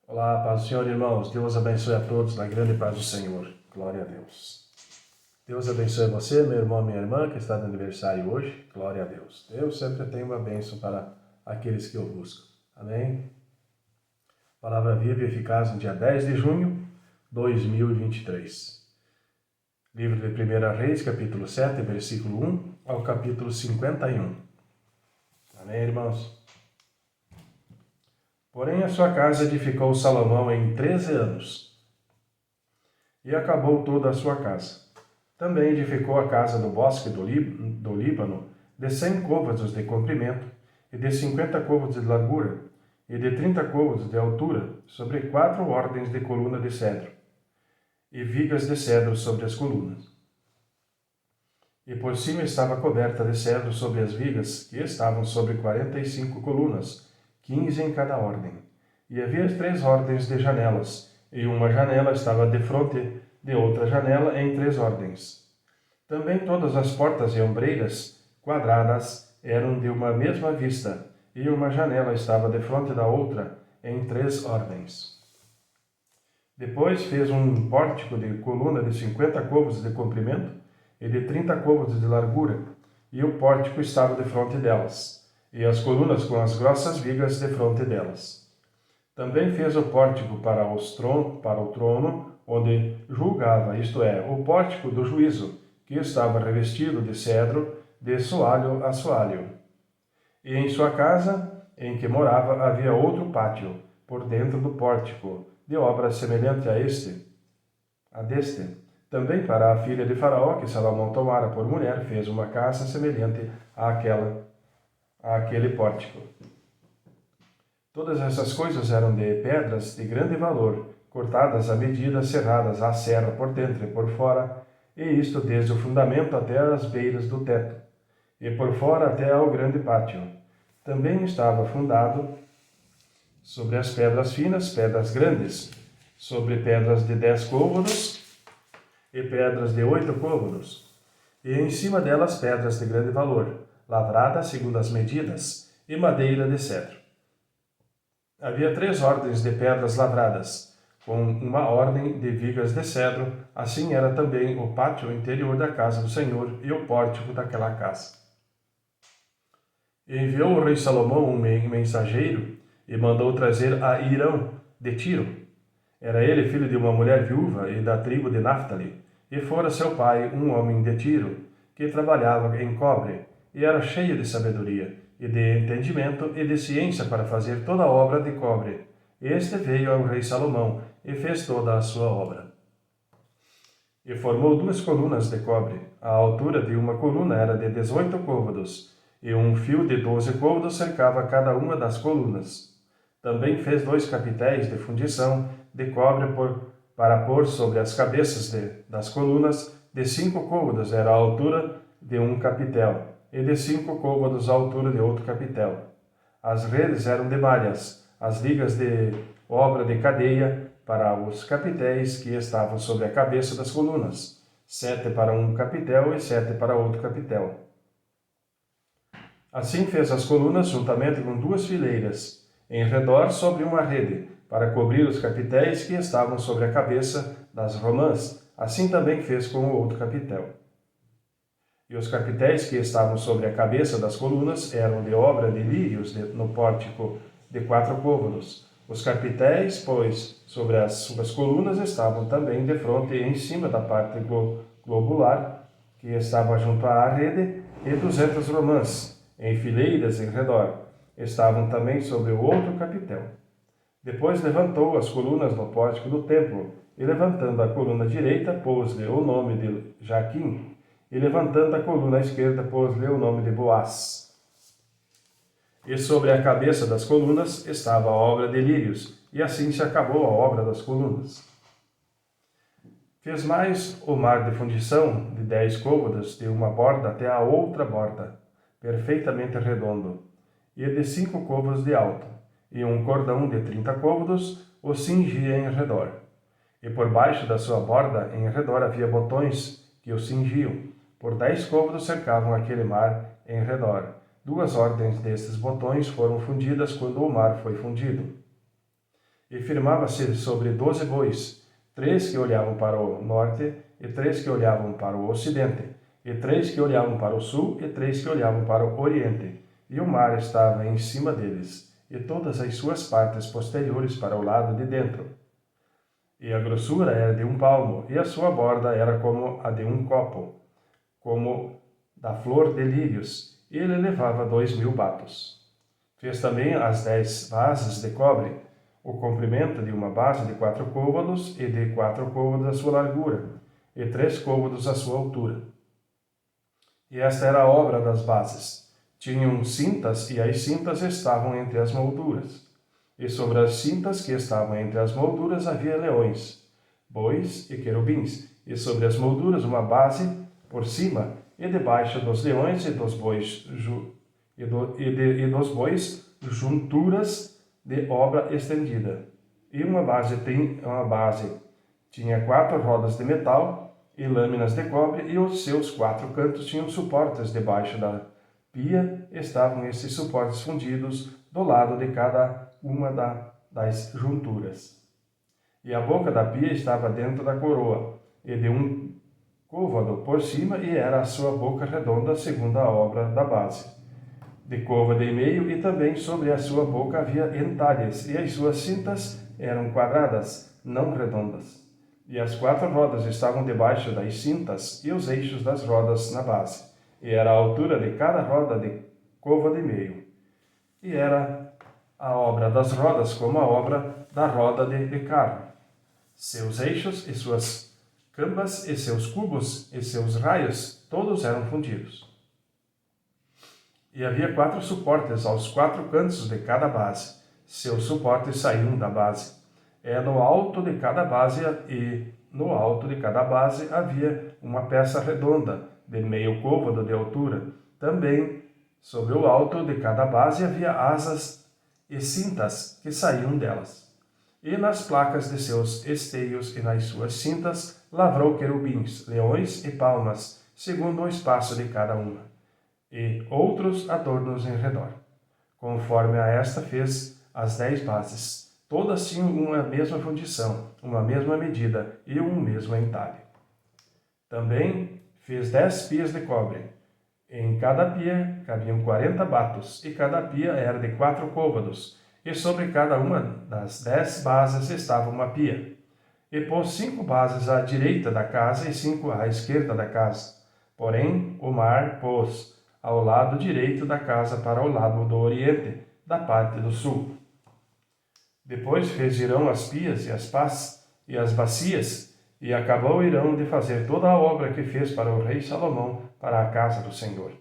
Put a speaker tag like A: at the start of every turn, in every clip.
A: Olá, paz do Senhor, irmãos. Deus abençoe a todos na grande paz do Senhor. Glória a Deus. Deus abençoe você, meu irmão e minha irmã, que está de aniversário hoje. Glória a Deus. Deus sempre tem uma bênção para aqueles que o buscam. Amém? Palavra viva e eficaz no dia 10 de junho de 2023. Livro de 1 Reis, capítulo 7, versículo 1 ao capítulo 51. Amém, irmãos? Porém, a sua casa edificou Salomão em 13 anos, e acabou toda a sua casa. Também edificou a casa do bosque do Líbano, de 100 côvados de comprimento, e de 50 côvados de largura, e de 30 côvados de altura, sobre 4 ordens de coluna de cedro, e vigas de cedro sobre as colunas. E por cima estava coberta de cedro sobre as vigas, que estavam sobre 45 colunas, 15 em cada ordem. E havia 3 ordens de janelas, e uma janela estava defronte de outra janela em 3 ordens. Também todas as portas e ombreiras quadradas eram de uma mesma vista, e uma janela estava defronte da outra em 3 ordens. Depois fez um pórtico de coluna de 50 côvados de comprimento e de 30 côvados de largura, e o pórtico estava defronte delas, e as colunas com as grossas vigas defronte delas. Também fez o pórtico para o trono, onde julgava, isto é, o pórtico do juízo, que estava revestido de cedro, de soalho a soalho. E em sua casa, em que morava, havia outro pátio, por dentro do pórtico, de obra semelhante a deste. Também para a filha de Faraó, que Salomão tomara por mulher, fez uma casa semelhante àquele pórtico. Todas essas coisas eram de pedras de grande valor, cortadas à medida, serradas à serra por dentro e por fora, e isto desde o fundamento até as beiras do teto, e por fora até ao grande pátio. Também estava fundado sobre as pedras finas, pedras grandes, sobre pedras de 10 côvados e pedras de 8 côvados, e em cima delas pedras de grande valor, lavradas segundo as medidas, e madeira de cedro. Havia 3 ordens de pedras lavradas, com uma ordem de vigas de cedro, assim era também o pátio interior da casa do Senhor e o pórtico daquela casa. E enviou o rei Salomão um mensageiro e mandou trazer a Hirão de Tiro. Era ele filho de uma mulher viúva e da tribo de Naphtali, e fora seu pai um homem de Tiro, que trabalhava em cobre, e era cheio de sabedoria, e de entendimento e de ciência para fazer toda a obra de cobre. Este veio ao rei Salomão e fez toda a sua obra. E formou 2 colunas de cobre. A altura de uma coluna era de 18 côvados, e um fio de 12 côvados cercava cada uma das colunas. Também fez 2 capitéis de fundição de cobre para pôr sobre as cabeças das colunas. De 5 côvados era a altura de um capitel, e de 5 côvados a altura de outro capitel. As redes eram de malhas, as ligas de obra de cadeia para os capitéis que estavam sobre a cabeça das colunas, 7 para um capitel e 7 para outro capitel. Assim fez as colunas juntamente com 2 fileiras, em redor sobre uma rede, para cobrir os capitéis que estavam sobre a cabeça das romãs. Assim também fez com o outro capitel. E os capitéis que estavam sobre a cabeça das colunas eram de obra de lírios no pórtico de 4 côvados. Os capitéis, pois, sobre as colunas estavam também de fronte e em cima da parte globular, que estava junto à rede, e 200 romãs, em fileiras em redor. Estavam também sobre o outro capitel. Depois levantou as colunas no pórtico do templo, e levantando a coluna direita, pôs-lhe o nome de Jaquim, e levantando a coluna esquerda, pôs-lhe o nome de Boaz. E sobre a cabeça das colunas estava a obra de lírios, e assim se acabou a obra das colunas. Fez mais o mar de fundição de 10 côvados, de uma borda até a outra borda, perfeitamente redondo, e de 5 côvados de alto, e um cordão de 30 côvados o cingia em redor. E por baixo da sua borda, em redor, havia botões que o cingiam. Por 10 côvados cercavam aquele mar em redor. 2 ordens destes botões foram fundidas quando o mar foi fundido. e firmava-se sobre 12 bois, 3 que olhavam para o norte, e 3 que olhavam para o ocidente, e 3 que olhavam para o sul, e 3 que olhavam para o oriente. E o mar estava em cima deles, e todas as suas partes posteriores para o lado de dentro. E a grossura era de 1 palmo, e a sua borda era como a de 1 copo, como da flor de lírios. Ele levava 2000 batos. Fez também as 10 bases de cobre, o comprimento de uma base de 4 côvados e de 4 côvados a sua largura, e 3 côvados a sua altura. E esta era a obra das bases. Tinham cintas, e as cintas estavam entre as molduras. E sobre as cintas que estavam entre as molduras havia leões, bois e querubins, e sobre as molduras uma base por cima, e debaixo dos leões e dos bois junturas de obra estendida. E uma base tinha 4 rodas de metal e lâminas de cobre, e os seus 4 cantos tinham suportes debaixo da pia. Estavam esses suportes fundidos do lado de cada uma das junturas. E a boca da pia estava dentro da coroa, e de 1 côvado por cima, e era a sua boca redonda segundo a obra da base. De côvado e meio, e também sobre a sua boca havia entalhes, e as suas cintas eram quadradas, não redondas. E as 4 rodas estavam debaixo das cintas, e os eixos das rodas na base. E era a altura de cada roda de côvado e meio. E era a obra das rodas como a obra da roda de carro. Seus eixos e suas cambas e seus cubos e seus raios, todos eram fundidos. E havia 4 suportes aos 4 cantos de cada base. Seus suportes saíam da base. No alto de cada base, e no alto de cada base havia uma peça redonda, de meio côvado de altura. Também, sobre o alto de cada base havia asas e cintas que saíam delas. E nas placas de seus esteios e nas suas cintas lavrou querubins, leões e palmas, segundo o espaço de cada uma, e outros adornos em redor. Conforme a esta fez as 10 bases. Todas tinham uma mesma fundição, uma mesma medida e um mesmo entalhe. Também fez 10 pias de cobre. Em cada pia cabiam 40 batos, e cada pia era de 4 côvados, e sobre cada uma das 10 bases estava uma pia. E pôs 5 bases à direita da casa e 5 à esquerda da casa. Porém, o mar pôs ao lado direito da casa para o lado do oriente, da parte do sul. Depois fez Irão as pias e as pás e as bacias, e acabou Irão de fazer toda a obra que fez para o rei Salomão para a casa do Senhor.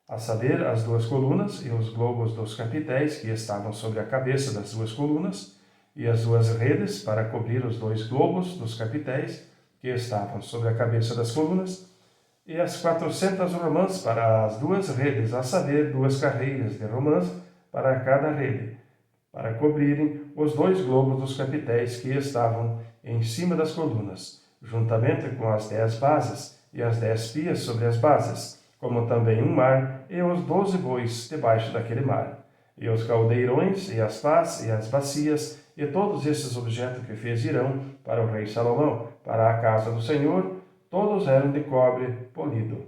A: A saber, as 2 colunas e os globos dos capitéis que estavam sobre a cabeça das 2 colunas, e as 2 redes para cobrir os 2 globos dos capitéis que estavam sobre a cabeça das colunas, e as 400 romãs para as 2 redes, a saber, 2 carreiras de romãs para cada rede, para cobrirem os 2 globos dos capitéis que estavam em cima das colunas, juntamente com as 10 bases e as 10 pias sobre as bases, como também um mar e os 12 bois debaixo daquele mar, e os caldeirões e as pás e as bacias, e todos esses objetos que fez Irão para o rei Salomão, para a casa do Senhor, todos eram de cobre polido.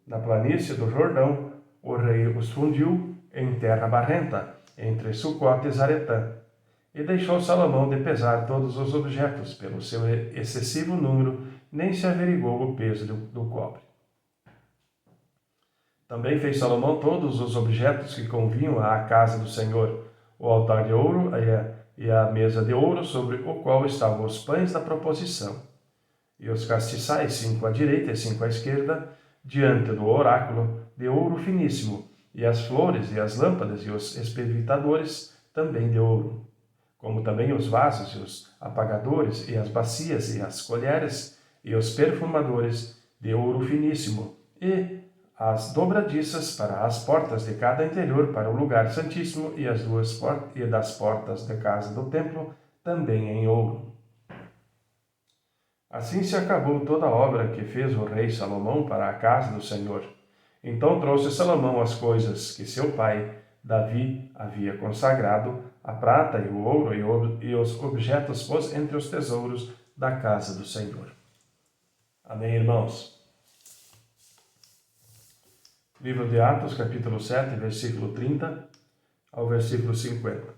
A: Na planície do Jordão, o rei os fundiu em terra barrenta, entre Sucote e Zaretã. E deixou Salomão de pesar todos os objetos, pelo seu excessivo número, nem se averigou o peso do cobre. Também fez Salomão todos os objetos que convinham à casa do Senhor, o altar de ouro e a mesa de ouro sobre o qual estavam os pães da proposição, e os castiçais, 5 à direita e 5 à esquerda, diante do oráculo de ouro finíssimo, e as flores e as lâmpadas e os espevitadores também de ouro, como também os vasos e os apagadores e as bacias e as colheres e os perfumadores de ouro finíssimo, e as dobradiças para as portas de cada interior para o lugar santíssimo, e as 2 e das portas da casa do templo também em ouro. Assim se acabou toda a obra que fez o rei Salomão para a casa do Senhor. Então trouxe Salomão as coisas que seu pai, Davi, havia consagrado a prata e o ouro e os objetos pôs entre os tesouros da casa do Senhor. Amém, irmãos? Livro de Atos, capítulo 7, versículo 30 ao versículo 50.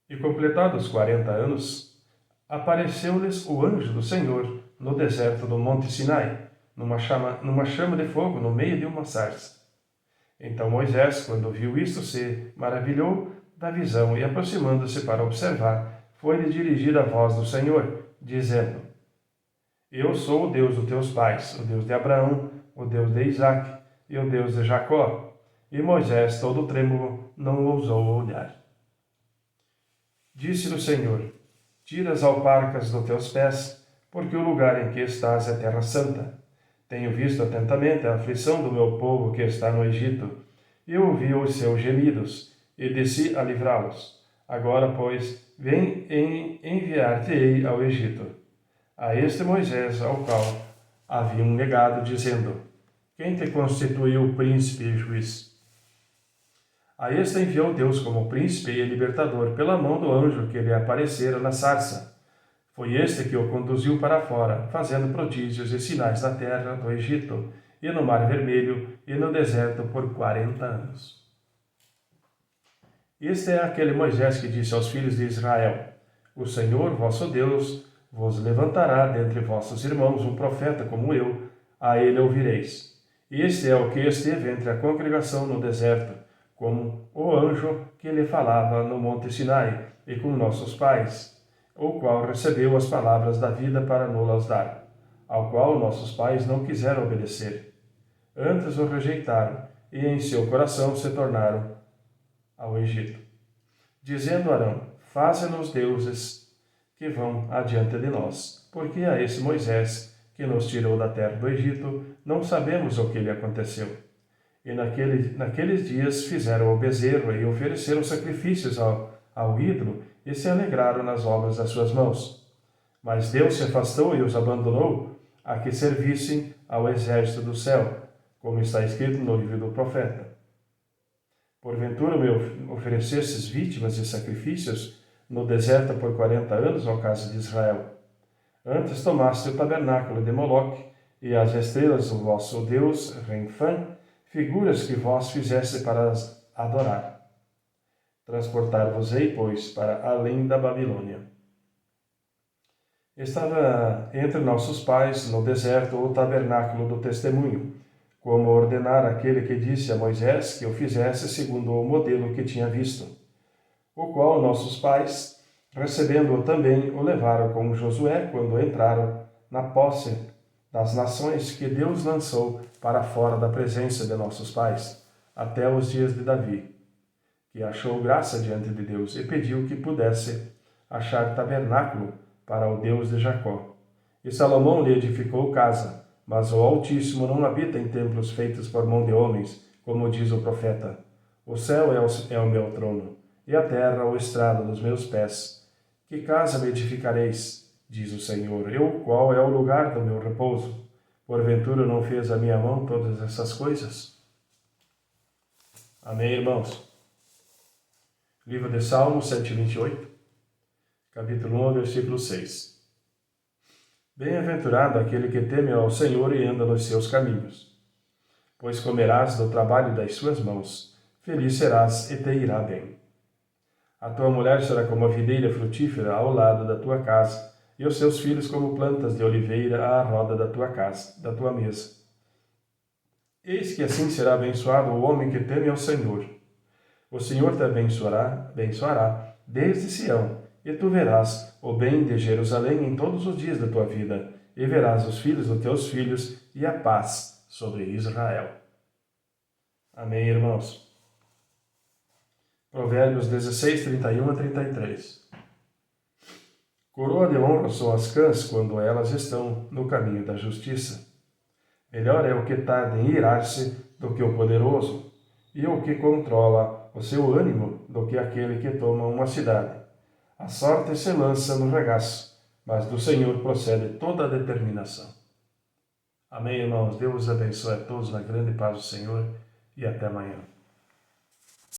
A: E completados 40 anos, apareceu-lhes o anjo do Senhor no deserto do Monte Sinai, numa chama de fogo no meio de uma sarça. Então Moisés, quando viu isto, se maravilhou da visão e, aproximando-se para observar, foi-lhe dirigida a voz do Senhor, dizendo: Eu sou o Deus dos teus pais, o Deus de Abraão, o Deus de Isaque e o Deus de Jacó. E Moisés, todo trêmulo, não ousou olhar. Disse-lhe o Senhor: Tira as alparcas dos teus pés, porque o lugar em que estás é terra santa. Tenho visto atentamente a aflição do meu povo que está no Egito, e ouvi os seus gemidos, e desci a livrá-los. Agora, pois, vem enviar-te-ei ao Egito. A este Moisés, ao qual haviam negado, dizendo: Quem te constituiu príncipe e juiz? A este enviou Deus como príncipe e libertador pela mão do anjo que lhe aparecera na sarça. Foi este que o conduziu para fora, fazendo prodígios e sinais na terra do Egito, e no Mar Vermelho, e no deserto por 40 anos. Este é aquele Moisés que disse aos filhos de Israel: O Senhor, vosso Deus, vos levantará dentre vossos irmãos um profeta como eu, a ele ouvireis. Este é o que esteve entre a congregação no deserto, como o anjo que lhe falava no Monte Sinai, e com nossos pais, o qual recebeu as palavras da vida para nos dar, ao qual nossos pais não quiseram obedecer. Antes o rejeitaram, e em seu coração se tornaram ao Egito. Dizendo Arão: Faze-nos deuses que vão adiante de nós, porque a esse Moisés, que nos tirou da terra do Egito, não sabemos o que lhe aconteceu. E naqueles dias fizeram o bezerro e ofereceram sacrifícios ao ídolo, e se alegraram nas obras das suas mãos. Mas Deus se afastou e os abandonou a que servissem ao exército do céu, como está escrito no livro do profeta. Porventura me oferecestes vítimas e sacrifícios no deserto por 40 anos, ó casa de Israel. Antes tomaste o tabernáculo de Moloque e as estrelas do vosso Deus, Renfã, figuras que vós fizeste para as adorar. Transportar-vos-ei, pois, para além da Babilônia. Estava entre nossos pais, no deserto, o tabernáculo do testemunho, como ordenar aquele que disse a Moisés que o fizesse segundo o modelo que tinha visto, o qual nossos pais, recebendo-o também, o levaram com Josué quando entraram na posse das nações que Deus lançou para fora da presença de nossos pais, até os dias de Davi, que achou graça diante de Deus e pediu que pudesse achar tabernáculo para o Deus de Jacó. E Salomão lhe edificou casa, mas o Altíssimo não habita em templos feitos por mão de homens, como diz o profeta. O céu é o meu trono, e a terra o estrado dos meus pés. Que casa me edificareis, diz o Senhor, eu qual é o lugar do meu repouso? Porventura não fez a minha mão todas essas coisas? Amém, irmãos? Livro de Salmos 128, capítulo 1, versículo 6. Bem-aventurado aquele que teme ao Senhor e anda nos seus caminhos. Pois comerás do trabalho das suas mãos, feliz serás e te irá bem. A tua mulher será como a videira frutífera ao lado da tua casa, e os seus filhos como plantas de oliveira à roda da tua casa, da tua mesa. Eis que assim será abençoado o homem que teme ao Senhor. O Senhor te abençoará desde Sião, e tu verás o bem de Jerusalém em todos os dias da tua vida, e verás os filhos dos teus filhos e a paz sobre Israel. Amém, irmãos? Provérbios 16, 31 a 33. Coroa de honra são as cãs quando elas estão no caminho da justiça. Melhor é o que tarda em irar-se do que o poderoso, e o que controla o seu ânimo do que aquele que toma uma cidade. A sorte se lança no regaço, mas do Senhor procede toda a determinação. Amém, irmãos? Deus abençoe a todos na grande paz do Senhor e até amanhã.